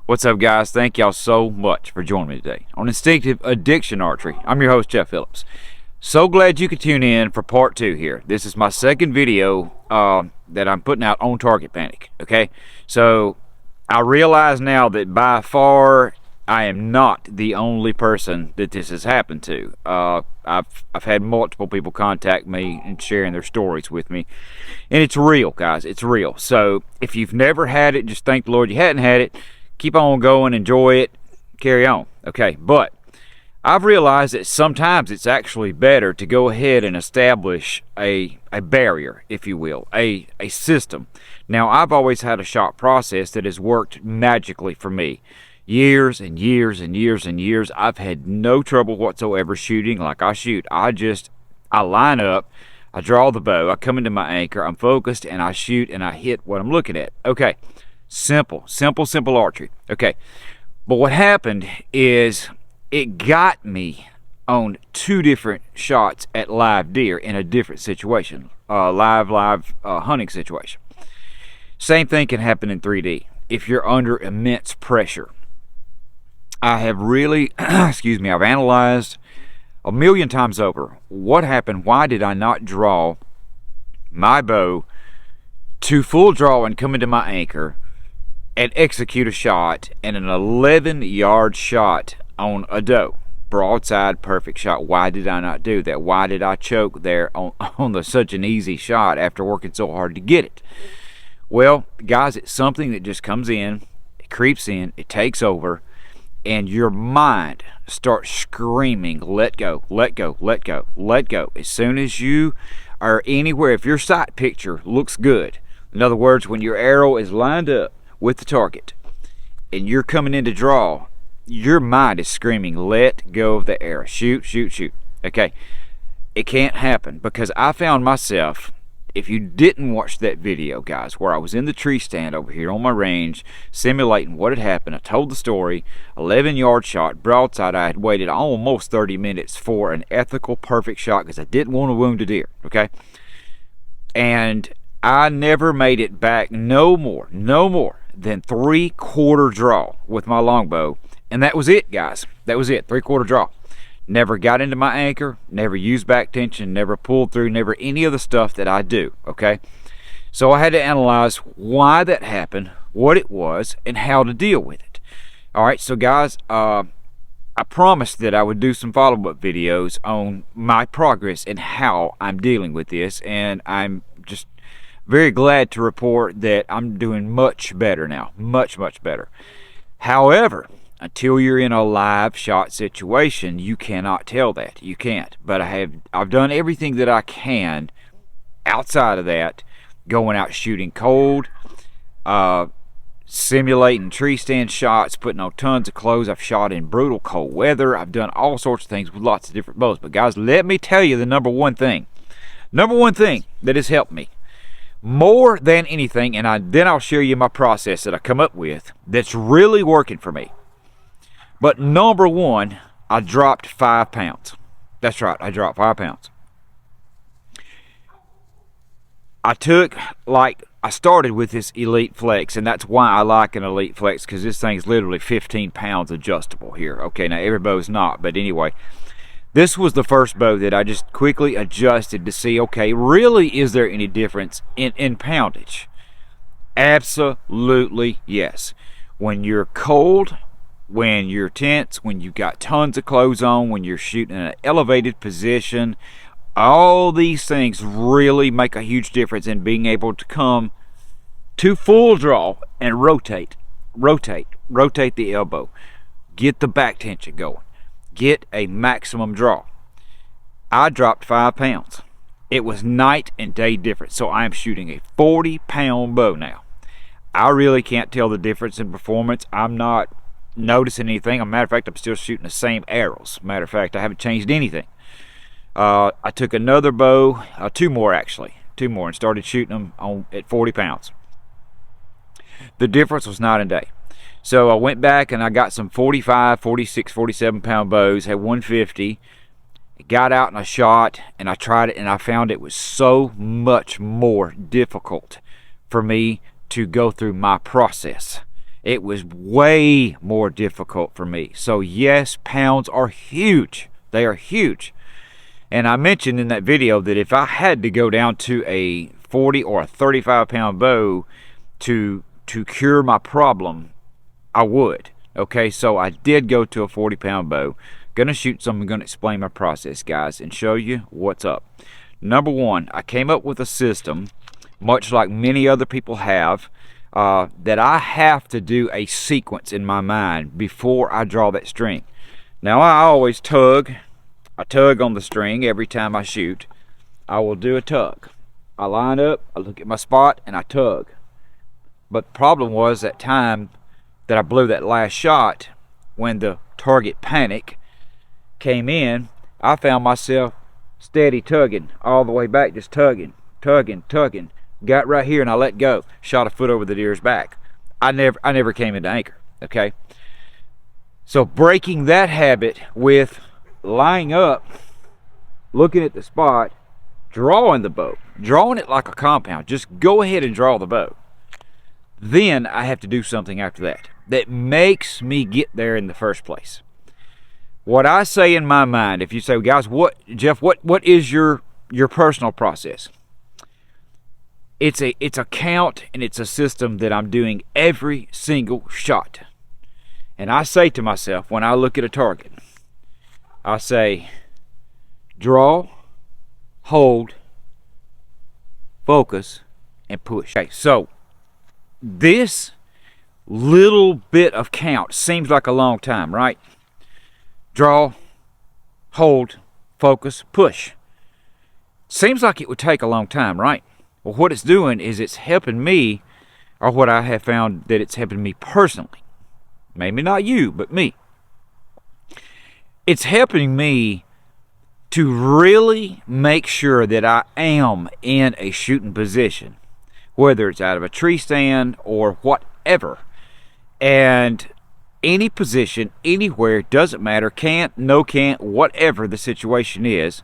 What's up, guys? Thank y'all so much for joining me today on Instinctive Addiction Archery. I'm your host, Jeff Phillips. So glad you could tune in for part 2 here. This is my second video that I'm putting out on target panic. Okay, so I realize now that by far I am not the only person that this has happened to. I've had multiple people contact me and sharing their stories with me, and it's real, guys. It's real. So if you've never had it, just thank the Lord you hadn't had it. Keep on going, enjoy it, carry on. Okay, but I've realized that sometimes it's actually better to go ahead and establish a barrier, if you will, a system. Now, I've always had a shot process that has worked magically for me. Years and years and years and years, I've had no trouble whatsoever shooting like I shoot. I line up, I draw the bow, I come into my anchor, I'm focused, and I shoot and I hit what I'm looking at. Okay. Simple archery. Okay, but what happened is it got me on 2 different shots at live deer in a different situation, live hunting situation. Same thing can happen in 3D if you're under immense pressure. I have really I've analyzed a million times over what happened. Why did I not draw my bow to full draw and come into my anchor and execute a shot, and an 11-yard shot on a doe? Broadside, perfect shot. Why did I not do that? Why did I choke there on such an easy shot after working so hard to get it? Well, guys, it's something that just comes in, it creeps in, it takes over, and your mind starts screaming, let go, let go, let go, let go. As soon as you are anywhere, if your sight picture looks good, in other words, when your arrow is lined up with the target and you're coming in to draw, your mind is screaming, let go of the arrow, shoot, shoot, shoot. Okay, it can't happen, because I found myself, if you didn't watch that video, guys, where I was in the tree stand over here on my range simulating what had happened, I told the story. 11-yard shot, broadside. I had waited almost 30 minutes for an ethical perfect shot because I didn't want to wound a deer. Okay, and I never made it back no more than 3/4 draw with my longbow, and that was it, guys. That was it, 3/4 draw. Never got into my anchor, never used back tension, never pulled through, never any of the stuff that I do. Okay, so I had to analyze why that happened, what it was, and how to deal with it. All right, so guys, I promised that I would do some follow-up videos on my progress and how I'm dealing with this, and I'm just very glad to report that I'm doing much better now, much better. However, until you're in a live shot situation, you cannot tell that. You can't. But I've done everything that I can outside of that, going out shooting cold, simulating tree stand shots, putting on tons of clothes. I've shot in brutal cold weather. I've done all sorts of things with lots of different bows. But guys, let me tell you the number one thing that has helped me more than anything, and then I'll share you my process that I come up with that's really working for me. But number one, I dropped 5 pounds. That's right, I dropped 5 pounds. I started with this Elite Flex, and that's why I like an Elite Flex, because this thing's literally 15 pounds adjustable here. Okay, now every bow's not, but anyway, this was the first bow that I just quickly adjusted to see, okay, really, is there any difference in poundage? Absolutely yes. When you're cold, when you're tense, when you've got tons of clothes on, when you're shooting in an elevated position, all these things really make a huge difference in being able to come to full draw and rotate the elbow, get the back tension going, get a maximum draw. I dropped 5 pounds. It was night and day difference. So I am shooting a 40-pound bow now. I really can't tell the difference in performance. I'm not noticing anything. As a matter of fact, I'm still shooting the same arrows. Matter of fact, I haven't changed anything. I took another bow, 2 more, and started shooting them at 40 pounds. The difference was night and day. So I went back and I got some 45, 46, 47 pound bows, had 150, got out and I shot and I tried it, and I found it was so much more difficult for me to go through my process. it was way more difficult for me. So yes, pounds are huge. They are huge. And I mentioned in that video that if I had to go down to a 40 or a 35 pound bow to cure my problem, I would. Okay, so I did go to a 40 pound bow. Gonna shoot some, I'm gonna explain my process, guys, and show you what's up. Number one, I came up with a system, much like many other people have, that I have to do a sequence in my mind before I draw that string. Now I always tug. I tug on the string every time I shoot. I will do a tug. I line up, I look at my spot, and I tug. But the problem was that time that I blew that last shot, when the target panic came in, I found myself steady tugging all the way back, just tugging. Got right here and I let go. Shot a foot over the deer's back. I never came into anchor. Okay. So breaking that habit with lining up, looking at the spot, drawing the bow, drawing it like a compound. Just go ahead and draw the bow. Then I have to do something after that that makes me get there in the first place. What I say in my mind, if you say, guys, Jeff, what is your personal process? It's a count and it's a system that I'm doing every single shot. And I say to myself, when I look at a target, I say, draw, hold, focus, and push. Okay, so this little bit of count seems like a long time, right? Draw, hold, focus, push. Seems like it would take a long time, right? Well, what it's doing is it's helping me, or what I have found that it's helping me personally. Maybe not you, but me. It's helping me to really make sure that I am in a shooting position, whether it's out of a tree stand or whatever. And any position, anywhere, doesn't matter, can't, no can't, whatever the situation is,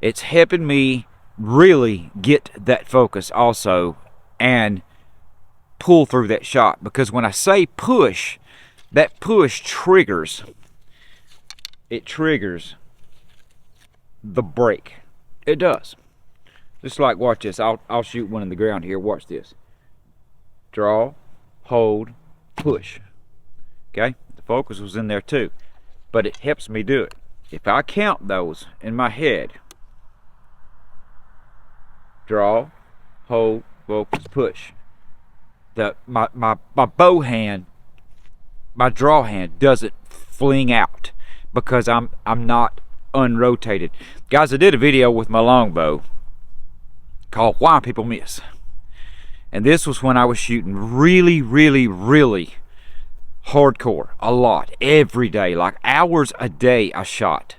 it's helping me really get that focus also and pull through that shot. Because when I say push, that push triggers, it triggers the break. It does. Just like, watch this, I'll shoot one in the ground here, watch this. Draw, hold, push. Okay, the focus was in there too, but it helps me do it. If I count those in my head, draw, hold, focus, push, my bow hand, my draw hand doesn't fling out because I'm not unrotated. Guys, I did a video with my longbow called Why People Miss, and this was when I was shooting really hardcore, a lot, every day, like hours a day I shot.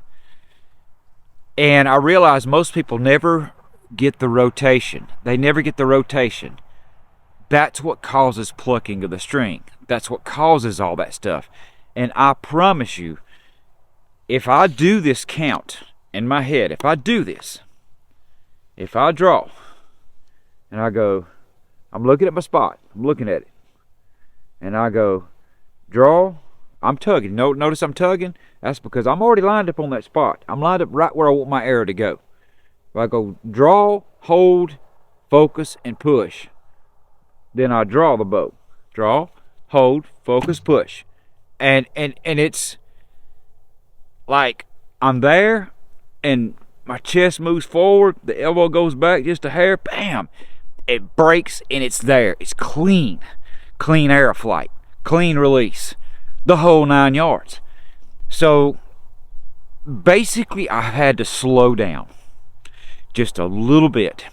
And I realized most people never get the rotation. They never get the rotation. That's what causes plucking of the string. That's what causes all that stuff. And I promise you, if I do this count in my head, if I do this, if I draw and I go, I'm looking at my spot, I'm looking at it, and I go, draw, I'm tugging. Notice I'm tugging. That's because I'm already lined up on that spot. I'm lined up right where I want my arrow to go. If I go draw, hold, focus, and push, then I draw the bow. Draw, hold, focus, push. And it's like I'm there and my chest moves forward, the elbow goes back just a hair, bam, it breaks and it's there. It's clean arrow flight, clean release, the whole 9 yards. So basically I had to slow down just a little bit.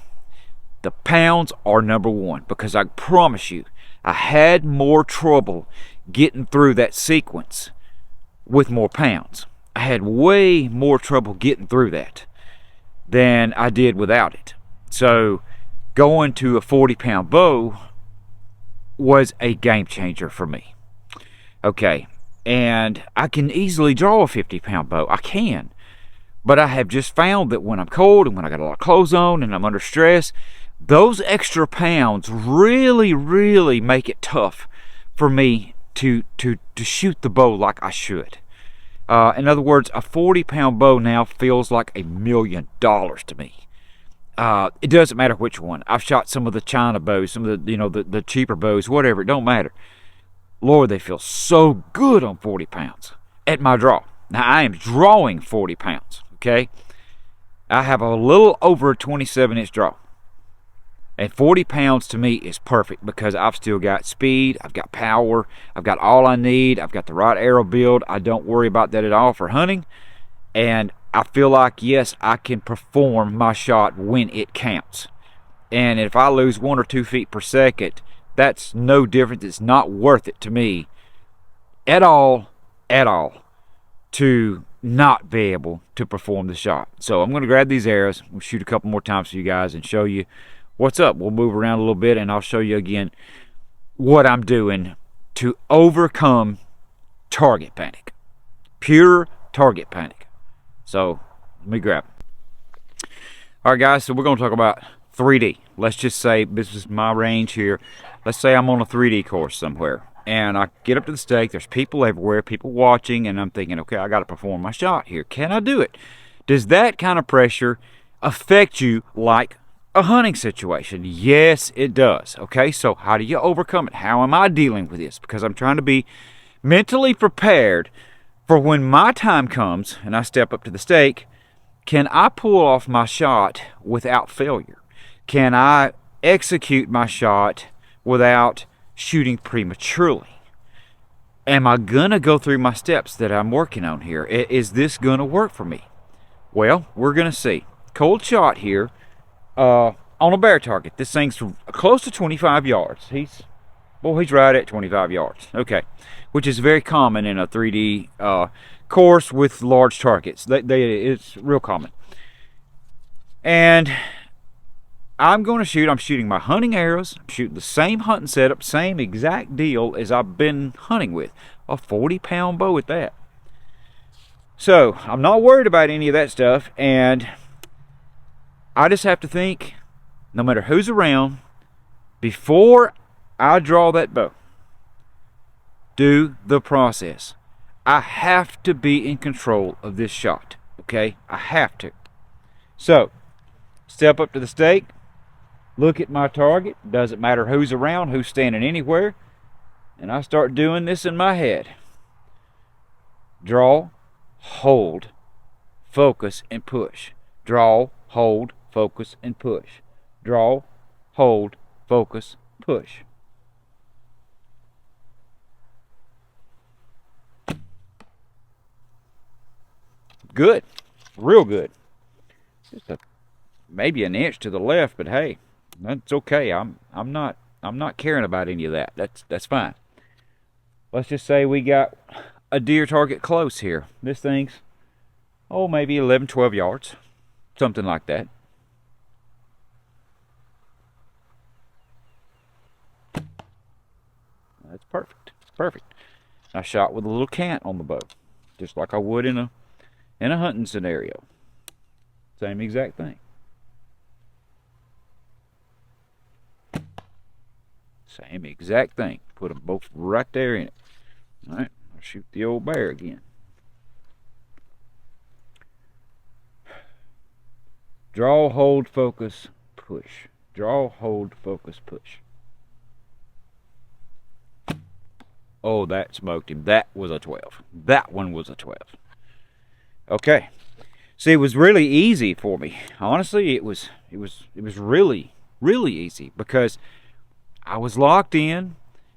The pounds are number one, because I promise you I had more trouble getting through that sequence with more pounds. I had way more trouble getting through that than I did without it. So going to a 40-pound bow was a game changer for me. Okay, and I can easily draw a 50-pound bow. I can. But I have just found that when I'm cold and when I got a lot of clothes on and I'm under stress, those extra pounds really make it tough for me to shoot the bow like I should. In other words, a 40-pound bow now feels like $1 million to me. It doesn't matter which one. I've shot some of the China bows, some of the cheaper bows, whatever. It don't matter. Lord, they feel so good on 40 pounds at my draw. Now, I am drawing 40 pounds, okay? I have a little over a 27-inch draw. And 40 pounds to me is perfect because I've still got speed, I've got power, I've got all I need, I've got the right arrow build. I don't worry about that at all for hunting. And I feel like, yes, I can perform my shot when it counts. And if I lose 1 or 2 feet per second, that's no different. It's not worth it to me at all, to not be able to perform the shot. So I'm going to grab these arrows. We'll shoot a couple more times for you guys and show you what's up. We'll move around a little bit and I'll show you again what I'm doing to overcome target panic. Pure target panic. So let me grab it. Alright guys, so we're going to talk about 3D. Let's just say this is my range here. Let's say I'm on a 3D course somewhere and I get up to the stake. There's people everywhere, people watching, and I'm thinking, okay, I got to perform my shot here. Can I do it? Does that kind of pressure affect you like a hunting situation? Yes, it does. Okay, so how do you overcome it? How am I dealing with this? Because I'm trying to be mentally prepared for when my time comes and I step up to the stake. Can I pull off my shot without failure? Can I execute my shot without shooting prematurely? Am I gonna go through my steps that I'm working on here? Is this gonna work for me? Well, we're gonna see. Cold shot here. On a bear target. This thing's close to 25 yards. He's right at 25 yards. Okay, which is very common in a 3D course with large targets. It's real common. And I'm going to shoot. I'm shooting my hunting arrows. I'm shooting the same hunting setup, same exact deal as I've been hunting with. A 40-pound bow at that. So I'm not worried about any of that stuff, and I just have to think, no matter who's around, before I draw that bow, do the process. I have to be in control of this shot, okay? I have to. So, step up to the stake, look at my target, doesn't matter who's around, who's standing anywhere, and I start doing this in my head. Draw, hold, focus, and push. Draw, hold, focus, and push. Draw, hold, focus, push. Good, real good. Just maybe an inch to the left, but hey, that's okay. I'm not caring about any of that. That's fine. Let's just say we got a deer target close here. This thing's maybe 11, 12 yards, something like that. That's perfect. It's perfect. I shot with a little cant on the bow, just like I would in a hunting scenario. Same exact thing. Same exact thing. Put them both right there in it. All right, I'll shoot the old bear again. Draw, hold, focus, push. Draw, hold, focus, push. Oh, that smoked him. That was a 12. That one was a 12. Okay. See, it was really easy for me. Honestly, it was really, really easy because I was locked in.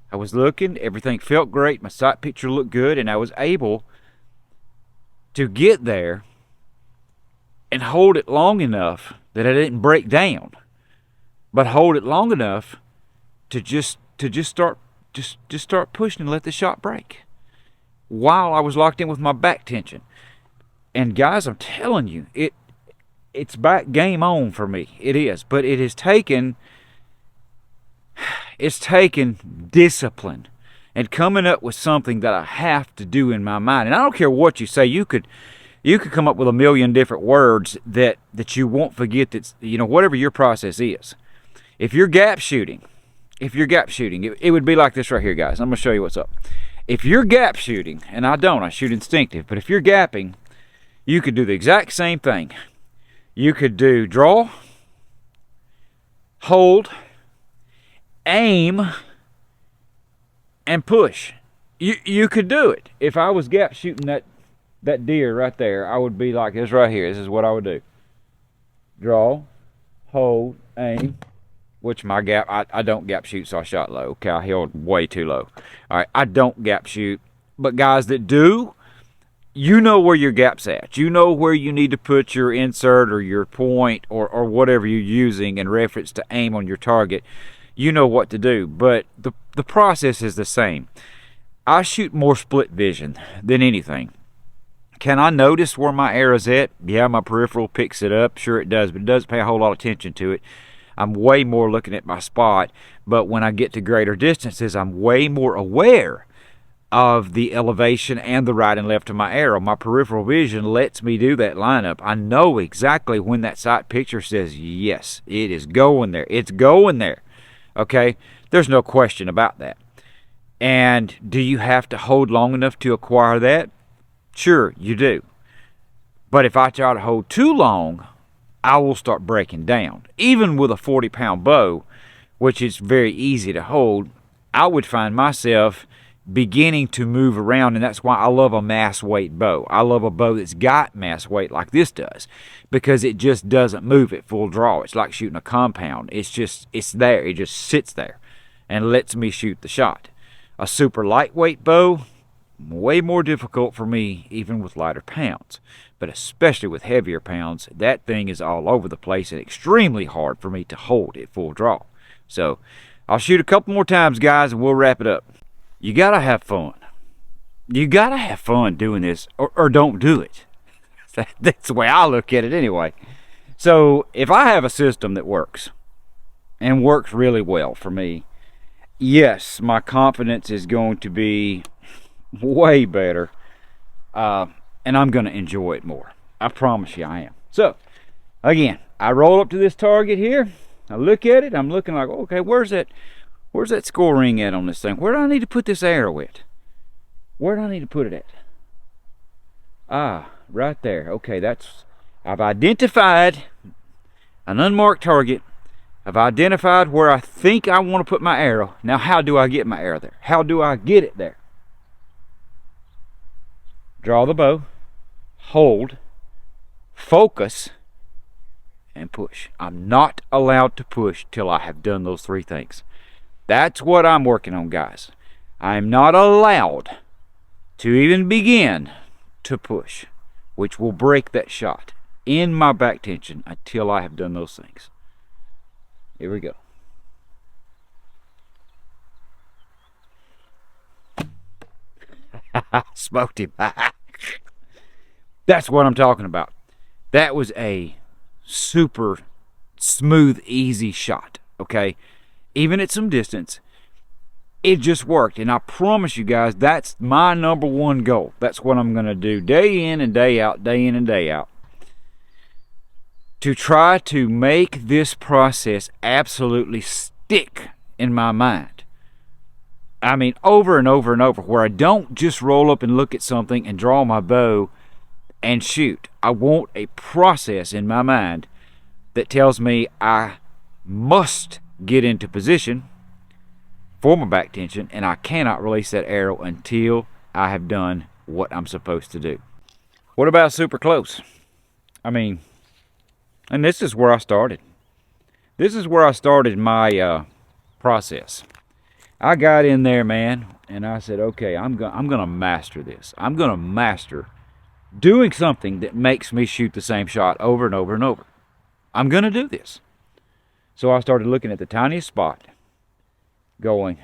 I was looking. Everything felt great. My sight picture looked good, and I was able to get there and hold it long enough that I didn't break down, but hold it long enough to just start pushing and let the shot break while I was locked in with my back tension. And guys, I'm telling you, it's back game on for me. It is, but it's taken discipline and coming up with something that I have to do in my mind. And I don't care what you say. You could come up with a million different words that you won't forget. That's, whatever your process is. If you're gap shooting, it would be like this right here, guys. I'm gonna show you what's up. If you're gap shooting, and I don't, I shoot instinctive, but if you're gapping, you could do the exact same thing. You could do draw, hold, aim, and push. You could do it. If I was gap shooting that deer right there, I would be like this right here. This is what I would do. Draw, hold, aim, which my gap, I don't gap shoot, so I shot low. Okay, I held way too low. All right, I don't gap shoot, but guys that do, you know where your gap's at. You know where you need to put your insert or your point or whatever you're using in reference to aim on your target. You know what to do, but the process is the same. I shoot more split vision than anything. Can I notice where my arrow's at? Yeah, my peripheral picks it up. Sure it does, but it doesn't pay a whole lot of attention to it. I'm way more looking at my spot, but when I get to greater distances, I'm way more aware of the elevation and the right and left of my arrow. My peripheral vision lets me do that lineup. I know exactly when that sight picture says, yes, it is going there. It's going there. Okay? There's no question about that. And do you have to hold long enough to acquire that? Sure, you do. But if I try to hold too long, I will start breaking down. Even with a 40-pound bow, which is very easy to hold, I would find myself beginning to move around, and that's why I love a mass weight bow. I love a bow that's got mass weight like this does, because it just doesn't move at full draw. It's like shooting a compound. It's there. It just sits there and lets me shoot the shot. A super lightweight bow, way more difficult for me even with lighter pounds, but especially with heavier pounds, that thing is all over the place and extremely hard for me to hold at full draw. So I'll shoot a couple more times, guys, and we'll wrap it up. You gotta have fun. You gotta have fun doing this, or don't do it. That's the way I look at it anyway. So if I have a system that works and works really well for me, yes, my confidence is going to be way better, and I'm going to enjoy it more. I promise you I am. So, again, I roll up to this target here. I look at it. I'm looking like, okay, where's that score ring at on this thing? Where do I need to put this arrow at? Where do I need to put it at? Ah, right there. Okay, I've identified an unmarked target. I've identified where I think I want to put my arrow. Now, how do I get my arrow there? How do I get it there? Draw the bow, hold, focus, and push. I'm not allowed to push till I have done those three things. That's what I'm working on, guys. I'm not allowed to even begin to push, which will break that shot in my back tension until I have done those things. Here we go. Smoked him. That's what I'm talking about. That was a super smooth, easy shot, okay? Even at some distance, it just worked. And I promise you guys, that's my number one goal. That's what I'm going to do day in and day out, day in and day out, to try to make this process absolutely stick in my mind. I mean, over and over and over, where I don't just roll up and look at something and draw my bow and shoot. I want a process in my mind that tells me I must get into position for my back tension, and I cannot release that arrow until I have done what I'm supposed to do. What about super close? I mean, and this is where I started. This is where I started my process. I got in there, man, and I said, okay, I'm gonna master this. I'm gonna master doing something that makes me shoot the same shot over and over and over. I'm gonna do this. So I started looking at the tiniest spot, going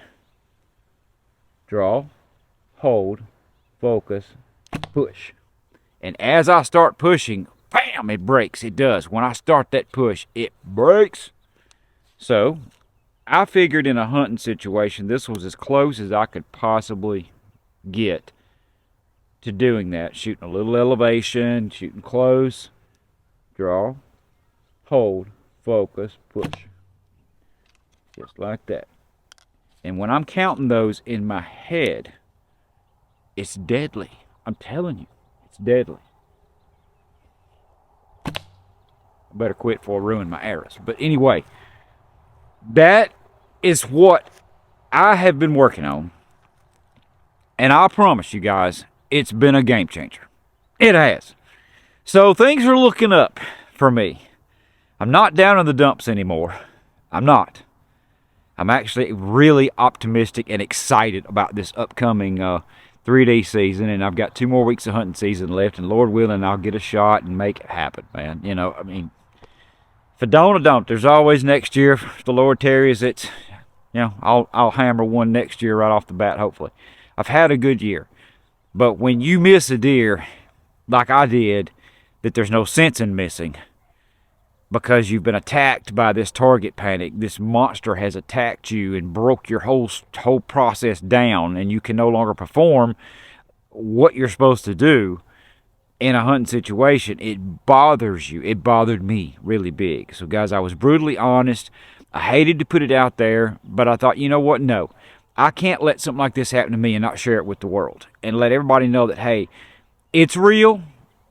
draw, hold, focus, push. And as I start pushing, bam, it breaks. It does. When I start that push, it breaks. So I figured in a hunting situation, this was as close as I could possibly get to doing that. Shooting a little elevation, shooting close, draw, hold, focus, push. Just like that. And when I'm counting those in my head, It's deadly. I'm telling you, it's deadly. I better quit before I ruin my arrows. But anyway, that is what I have been working on. And I promise you guys, it's been a game changer. It has. So things are looking up for me. I'm not down in the dumps anymore. I'm not. I'm actually really optimistic and excited about this upcoming 3D season, and I've got 2 more weeks of hunting season left, and Lord willing, I'll get a shot and make it happen, man. You know, I mean, if I don't, I don't. There's always next year. If the Lord tarries, it's, you know, I'll hammer one next year right off the bat, hopefully. I've had a good year. But when you miss a deer, like I did, that there's no sense in missing, because you've been attacked by this target panic. This monster has attacked you and broke your whole process down, and you can no longer perform what you're supposed to do in a hunting situation. It bothers you. It bothered me really big. So guys, I was brutally honest. I hated to put it out there, but I thought, you know what? No, I can't let something like this happen to me and not share it with the world and let everybody know that, hey, it's real.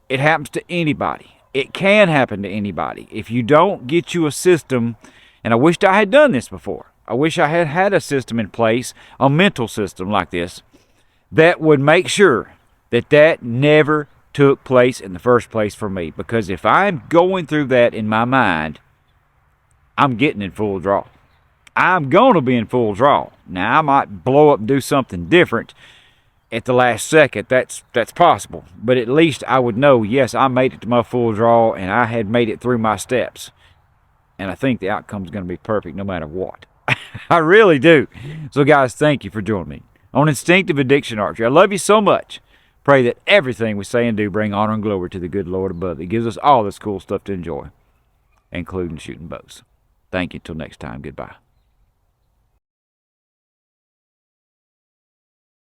It happens to anybody. It can happen to anybody. If you don't get you a system, and I wished I had done this before. I wish I had had a system in place, a mental system like this, that would make sure that that never took place in the first place for me. Because if I'm going through that in my mind, I'm getting in full draw. I'm going to be in full draw. Now, I might blow up and do something different at the last second. That's possible. But at least I would know, yes, I made it to my full draw, and I had made it through my steps. And I think the outcome is going to be perfect no matter what. I really do. So, guys, thank you for joining me on Instinctive Addiction Archery. I love you so much. Pray that everything we say and do bring honor and glory to the good Lord above. It gives us all this cool stuff to enjoy, including shooting bows. Thank you. Until next time, goodbye.